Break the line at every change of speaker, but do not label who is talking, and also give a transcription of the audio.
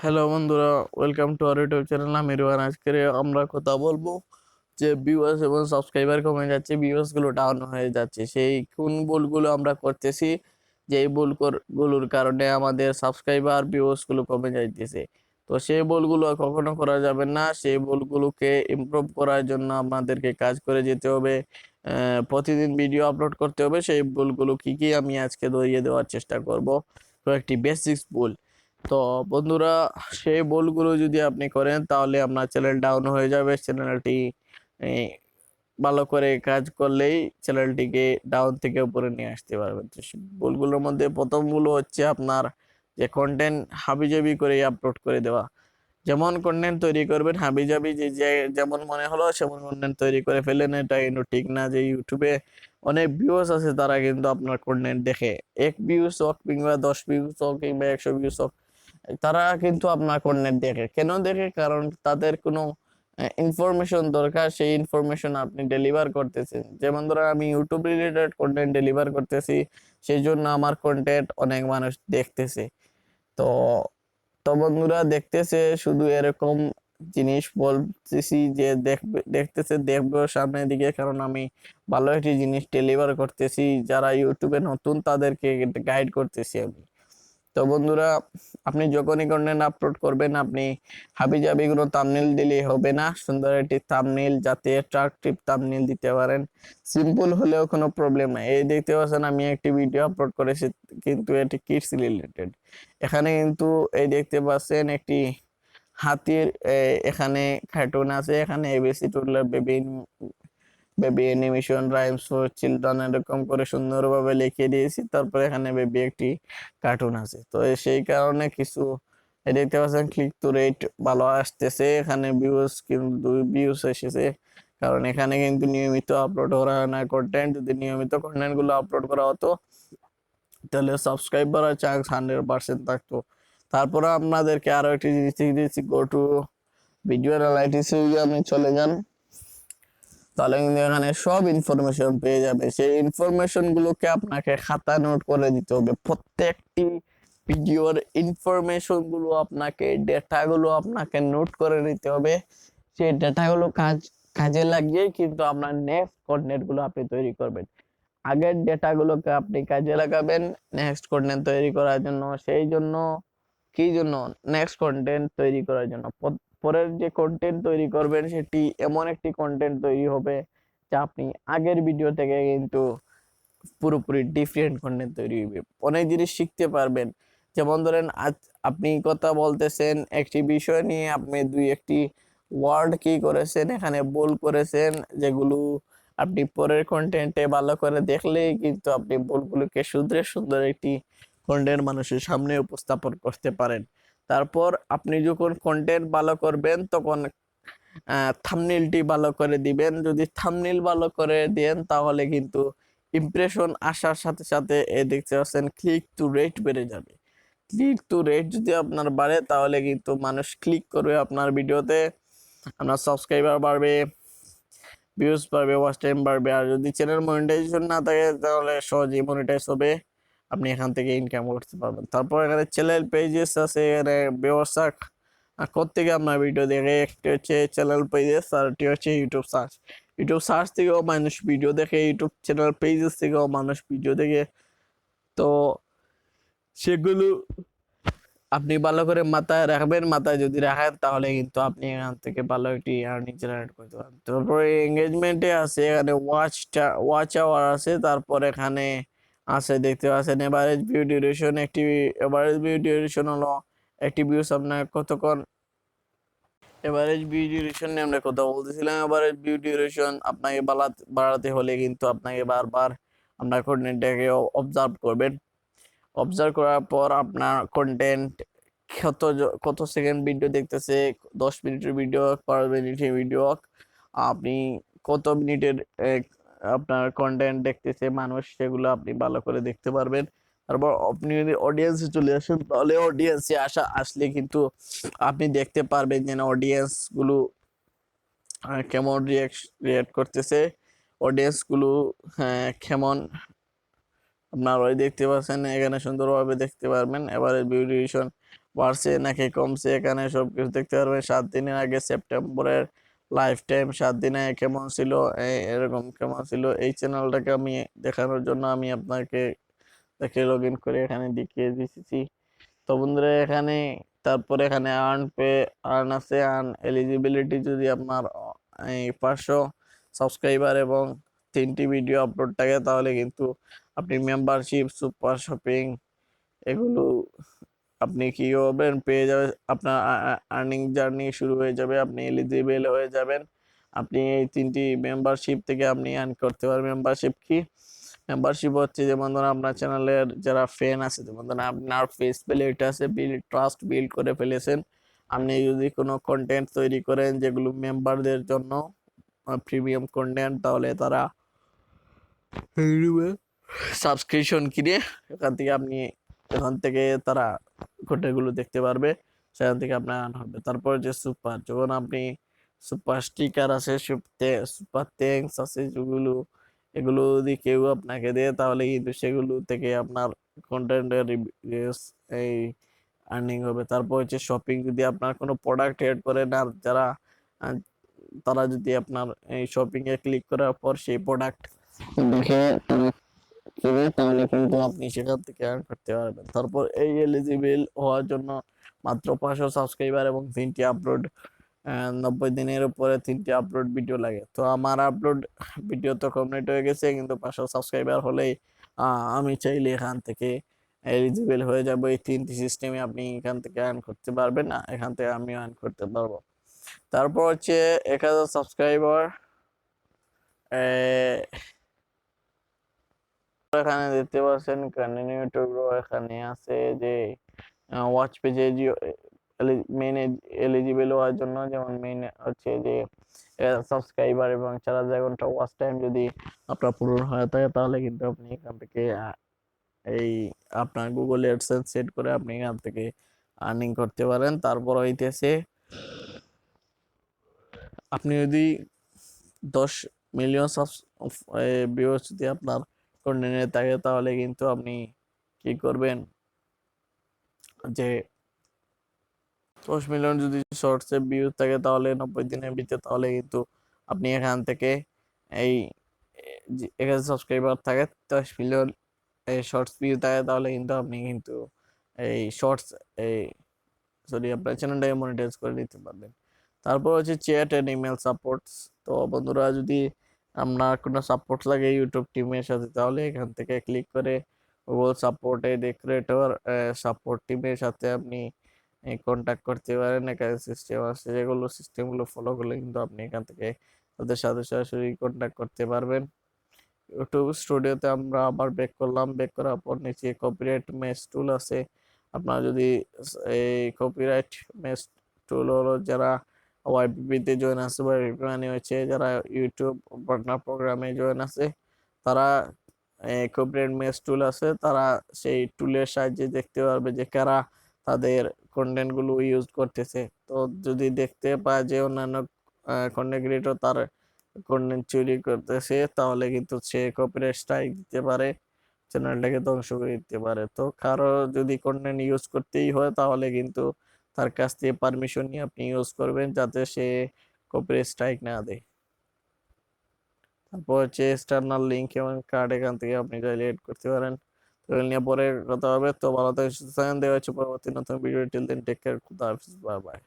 Hello বন্ধুরা, welcome to our YouTube channel. আমি রুহান। আজকে আমরা কথা বলবো যে ভিউয়ার্স এবং সাবস্ক্রাইবার কমে যাচ্ছে, ভিউয়ার্স গুলো ডাউন হয়ে যাচ্ছে। সেই কোন ভুলগুলো আমরা করতেছি, যে এই ভুলগুলোর কারণে আমাদের সাবস্ক্রাইবার ভিউয়ার্স গুলো কমে যাইতেছে। তো সেই ভুলগুলো কখনো করা যাবে না। সেই ভুলগুলোকে ইমপ্রুভ করার জন্য আমাদেরকে কাজ করে যেতে হবে। প্রতিদিন ভিডিও আপলোড করতে হবে। সেই ভুলগুলো কি কি আমি আজকে ধরিয়ে দেওয়ার চেষ্টা করব। তো একটি বেসিক্স ভুল। তো বন্ধুরা, সেই ভুলগুলো যদি আপনি করেন তাহলে আপনার চ্যানেল ডাউন হয়ে যাবে। চ্যানেলটি ভালো করে কাজ করলেই চ্যানেলটিকে ডাউন থেকে উপরে নিয়ে আসতে পারবেন। তো ভুলগুলোর মধ্যে প্রথম ভুল হচ্ছে আপনার যে কন্টেন্ট হাবিজাবি করে আপলোড করে দেওয়া। যেমন কন্টেন্ট তৈরি করবেন হাবিজাবি, যে যেমন মনে হলো সেমন কন্টেন্ট তৈরি করে ফেলেন। এটা কিন্তু ঠিক না। যে ইউটিউবে অনেক ভিউয়ার্স আছে, তারা কিন্তু আপনার কন্টেন্ট দেখে, 1 ভিউস হোক কিংবা 10 ভিউস হোক কিংবা 100 ভিউস হোক, তারা কিন্তু আপনার কন্টেন্ট দেখে। কেন দেখে? কারণ তাদের কোনো ইনফরমেশন দরকার, সেই ইনফরমেশন আপনি ডেলিভার করতেছেন। যেমন ধরো আমি ইউটিউব রিলেটেড কন্টেন্ট ডেলিভার করতেছি, সেই জন্য আমার কন্টেন্ট অনেক মানুষ দেখতেছে। তো তো বন্ধুরা, দেখতেছে শুধু এরকম জিনিস বলতেছি যে দেখতেছে, দেখবে সামনের দিকে, কারণ আমি ভালো একটি জিনিস ডেলিভার করতেছি। যারা ইউটিউবে নতুন তাদেরকে গাইড করতেছি আমি। তো বন্ধুরা, আপনি যখনই কন্টেন্ট আপলোড করবেন, আপনি হাবিজাবি কোনো থাম্বনেল দিলেই হবে না। সুন্দর একটি থাম্বনেল, যাতে অ্যাট্রাকটিভ থাম্বনেল দিতে পারেন। সিম্পল হলেও কোনো প্রবলেম নাই। এই দেখতে পাচ্ছেন আমি একটি ভিডিও আপলোড করেছি, কিন্তু এটি কিডস রিলেটেড। এখানে কিন্তু এই দেখতে পাচ্ছেন একটি হাতির এখানে কার্টুন আছে। এখানে ABC toddler baby baby animation rhymes for children এরকম করে সুন্দরভাবে লিখে দিয়েছি। তারপরে এখানে বেবি একটি কার্টুন আছে। তো সেই কারণে কিছু দেখতে পাচ্ছেন ক্লিক টু রেট ভালো আসতেছে। এখানে ভিউজ কিন্তু ভিউজ এসেছে, কারণ এখানে কিন্তু নিয়মিত আপলোড করা হয় না কন্টেন্ট। যদি নিয়মিত কন্টেন্ট গুলো আপলোড করা হতো তাহলে সাবস্ক্রাইব করার চান্স 100% থাকতো। তারপরে আপনাদেরকে আরো একটি জিনিস শিখিয়ে দিয়েছি, গো টু ভিডিও অ্যানালাইটিক্সে যদি আপনি চলে যান, তাহলে কিন্তু এখানে সব ইনফরমেশন পেয়ে যাবে। সেই ইনফরমেশন গুলোকে আপনাকে খাতা নোট করে দিতে হবে। প্রত্যেকটি ভিডিওর ইনফরমেশন গুলো আপনাকে, ডেটা গুলো আপনাকে নোট করে নিতে হবে। সেই ডেটাগুলো কাজে লাগিয়ে কিন্তু আপনার নেক্সট কন্টেন্ট গুলো আপনি তৈরি করবেন। আগের ডেটাগুলোকে আপনি কাজে লাগাবেন নেক্সট কন্টেন্ট তৈরি করার জন্য। সেই জন্য কি জন্য? নেক্সট কন্টেন্ট তৈরি করার জন্য। পরের যে কন্টেন্ট তৈরি করবেন সেটি এমন একটি কন্টেন্ট তৈরি হবে যা আপনি আগের ভিডিও থেকে কিন্তু পুরোপুরি ডিফারেন্ট কন্টেন্ট তৈরি হবে। অনেক জিনিস শিখতে পারবেন। যেমন ধরেন, আজ আপনি কথা বলতেছেন একটি বিষয় নিয়ে, আপনি দুই একটি ওয়ার্ড কি করেছেন, এখানে ভুল করেছেন, যেগুলো আপনি পরের কন্টেন্টে ভালো করে দেখলেই কিন্তু আপনি ভুলগুলোকে শুধরে সুন্দর একটি কন্টেন্ট মানুষের সামনে উপস্থাপন করতে পারেন। তারপর আপনি যখন কন্টেন্ট ভালো করবেন, তখন থাম্বনেইলটি ভালো করে দিবেন। যদি থাম্বনেইল ভালো করে দেন, তাহলে কিন্তু ইমপ্রেশন আসার সাথে সাথে দেখতে পাচ্ছেন ক্লিক টু রেট বেড়ে যাবে। ক্লিক টু রেট যদি আপনার বাড়ে, তাহলে কিন্তু মানুষ ক্লিক করবে আপনার ভিডিওতে, আপনার সাবস্ক্রাইবার বাড়বে, ভিউজ বাড়বে, ওয়াচ টাইম বাড়বে। আর যদি চ্যানেল মনিটাইজেশন না থাকে, তাহলে সহজেই মনিটাইজ হবে, আপনি এখান থেকে ইনকাম করতে পারবেন। তারপর এখানে চ্যানেল পেজেস আছে, এখানে ব্যবসা কোত্থেকে আপনার ভিডিও দেখে। একটি হচ্ছে চ্যানেল পেজেস, আর একটি হচ্ছে ইউটিউব সার্চ। ইউটিউব সার্চ থেকেও মানুষ ভিডিও দেখে, ইউটিউব চ্যানেল পেজেস থেকেও মানুষ ভিডিও দেখে। তো সেগুলো আপনি ভালো করে মাথায় রাখবেন। মাথায় যদি রাখেন, তাহলে কিন্তু আপনি এখান থেকে ভালো একটি আর্নিং জেনারেট করতে পারেন। তারপরে এঙ্গেজমেন্টে আছে, এখানে ওয়াচ আওয়ার আছে। তারপর এখানে আছে দেখতে পাচ্ছেন এভারেজ ভিউ ডিউরেশন। একটি এভারেজ ভিউ ডিউরেশন হলো একটি ভিউস আপনার কতক্ষণ। এভারেজ ভিউ ডিউরেশন নিয়ে আমরা কথা বলতেছিলাম। এভারেজ ভিউ ডিউরেশন আপনাকে বাড়াতে হলে কিন্তু আপনাকে বারবার আপনার কন্টেন্টটাকে অবজার্ভ করবেন। অবজার্ভ করার পর আপনার কন্টেন্ট কত সেকেন্ড ভিডিও দেখতেছে, 10 মিনিটের ভিডিও, 5 মিনিটের ভিডিও, আপনি কত মিনিটের আপনার কন্টেন্ট দেখতেছে মানুষ, সেগুলো আপনি ভালো করে দেখতে পারবেন। তারপর আপনি যদি অডিয়েন্সে চলে আসেন, তাহলে অডিয়েন্সে আসলে কিন্তু আপনি দেখতে পারবেন যে অডিয়েন্স গুলো কেমন রিয়াক্ট করতেছে, অডিয়েন্স গুলো কেমন আপনার ওই দেখতে পাচ্ছেন। এখানে সুন্দরভাবে দেখতে পারবেন এভারেজ ভিউ ডিউরেশন। বাড়ছে নাকি কমছে এখানে সবকিছু দেখতে পারবেন। 7 দিনের আগে সেপ্টেম্বরের লাইফ টাইম 7 দিনে কেমন ছিল, এরকম কেমন ছিল, এই চ্যানেলটাকে আমি দেখানোর জন্য আমি আপনাকে দেখে লগ ইন করে এখানে দেখিয়ে দিচ্ছি। তো বন্ধুরা এখানে তারপরে এখানে আর্ন আছে, আর্ন এলিজিবিলিটি যদি আপনার এই 500 সাবস্ক্রাইবার এবং 3টি ভিডিও আপলোড থাকে তাহলে কিন্তু আপনি মেম্বারশিপ, সুপার শপিং এগুলো আপনি কি হবেন, পেয়ে যাবে। আপনার আর্নিং জার্নি শুরু হয়ে যাবে, আপনি এলিজিবল হয়ে যাবেন। আপনি এই 3টি মেম্বারশিপ থেকে আপনি আর্ন করতে পারবেন। মেম্বারশিপ কি? মেম্বারশিপ হচ্ছে যেমন ধরুন আপনার চ্যানেলের যারা ফ্যান আছে, যেমন ধরুন আপনার ফেস ভ্যালু আছে, ট্রাস্ট বিল্ড করে ফেলেছেন। আপনি যদি কোনো কন্টেন্ট তৈরি করেন যেগুলো মেম্বারদের জন্য প্রিমিয়াম কন্টেন্ট, তাহলে তারা সাবস্ক্রিপশন কিনে এখান থেকে তারা কন্টেন্টগুলো দেখতে পারবে, সেখান থেকে আপনার আর্ন হবে। তারপর যে সুপার, যখন আপনি সুপার স্টিকার আছে, সুপার থ্যাঙ্কস আছে, যেগুলো এগুলো যদি কেউ আপনাকে দেয় তাহলে কিন্তু সেগুলো থেকে আপনার কন্টেন্টের এই আর্নিং হবে। তারপর হচ্ছে শপিং, যদি আপনার কোনো প্রোডাক্ট এড করেন আর আহ, তারা যদি আপনার এই শপিং এ ক্লিক করার পর সেই প্রোডাক্ট দেখে তারা কিনে, তাহলে কিন্তু আপনি সেখান থেকে আর্ন করতে পারবেন। তারপর এই এলিজিবল হওয়ার জন্য মাত্র 500 সাবস্ক্রাইবার এবং 3টি আপলোড, 90 দিনের উপরে 3টি আপলোড ভিডিও লাগে। তো আমার আপলোড ভিডিও তো কমপ্লিট হয়ে গেছে, কিন্তু 500 সাবস্ক্রাইবার হলেই আমি চাইলে এখান থেকে এলিজিবল হয়ে যাব। এই 3টি সিস্টেমে আপনি এখান থেকে আর্ন করতে পারবেন, না এখান থেকে আমি আর্ন করতে পারবো। তারপর হচ্ছে 1000 সাবস্ক্রাইবার, এখানে দেখতে পাচ্ছেন কন্টিনিউ টু গ্রো, এখানে আছে যে ওয়াচ পেজে মেইন এলিজিবল হওয়ার জন্য, যেমন মেইন হচ্ছে যে সাবস্ক্রাইবার এবং 4000 ঘন্টা ওয়াচ টাইম যদি আপনার পূরণ হয়ে থাকে তাহলে কিন্তু আপনি এখান থেকে এই আপনার গুগল অ্যাডসেন্স সেট করে আপনি এখান থেকে আর্নিং করতে পারেন। তারপর হইতেছে আপনি যদি 10 মিলিয়ন ভিউয়ার্স যদি আপনার কন্টেন্টে থাকে তাহলে কিন্তু আপনি কি করবেন, যে 10 মিলিয়ন যদি শর্টসে ভিউ থাকে তাহলে 90 দিনের ভিতরে, তাহলে কিন্তু আপনি এখান থেকে এই 1000 সাবস্ক্রাইবার থাকে, 10 মিলিয়ন শর্টস ভিউ থাকে, তাহলে কিন্তু আপনি কিন্তু এই শর্টস এই সরি আপনার চ্যানেলটাকে মনিটাইজ করে নিতে পারবেন। তারপর হচ্ছে চ্যাট এন্ড ইমেল সাপোর্টস। তো বন্ধুরা যদি আপনার কোনো সাপোর্ট লাগে ইউটিউব টিমের সাথে, তাহলে এখান থেকে ক্লিক করে গুগল সাপোর্টে ক্রিয়েটর সাপোর্ট টিমের সাথে আপনি কন্ট্যাক্ট করতে পারেন। এখানে সিস্টেম আছে, যেগুলো সিস্টেমগুলো ফলো করলে কিন্তু আপনি এখান থেকে তাদের সাথে সরাসরি কন্ট্যাক্ট করতে পারবেন। ইউটিউব স্টুডিওতে আমরা আবার ব্যাক করলাম, ব্যাক করার পর নিচে কপিরাইট মেশ টুল আছে। আপনার যদি এই কপিরাইট মেশ টুল হলো যারা ওয়াইপিতে জয়েন আছে বা মানে হচ্ছে যারা ইউটিউব পার্টনার প্রোগ্রামে জয়েন আছে, তারা কপিরাইট মেশ টুল আছে, তারা সেই টুলের সাহায্যে দেখতে পারবে যে কারা তাদের কন্টেন্ট গুলো ইউজ করতেছে। তো যদি দেখতে পায় যে অন্যান্য কন্টেন্ট ক্রিয়েটর তার কন্টেন্ট চুরি করতেছে, তাহলে কিন্তু সে কপিরাইট স্ট্রাইক দিতে পারে, চ্যানেলটাকে ধ্বংস করে দিতে পারে। তো কারো যদি কন্টেন্ট ইউজ করতেই হয় তাহলে কিন্তু তার কাছ থেকে পারমিশন নিয়ে আপনি ইউজ করবেন, যাতে সে কপিরাইট স্ট্রাইক না দেয়। তারপর হচ্ছে এক্সটার্নাল লিঙ্ক এবং কার্ড, এখান থেকে আপনি চাইলে এড করতে পারেন। তো এগুলো নিয়ে পরে কথা হবে। তো ভালো থাকেন, সুস্থ থাকেন, দেখা হচ্ছে পরবর্তী নতুন video. Till then take care, খুদা হাফেজ, বাই বাই।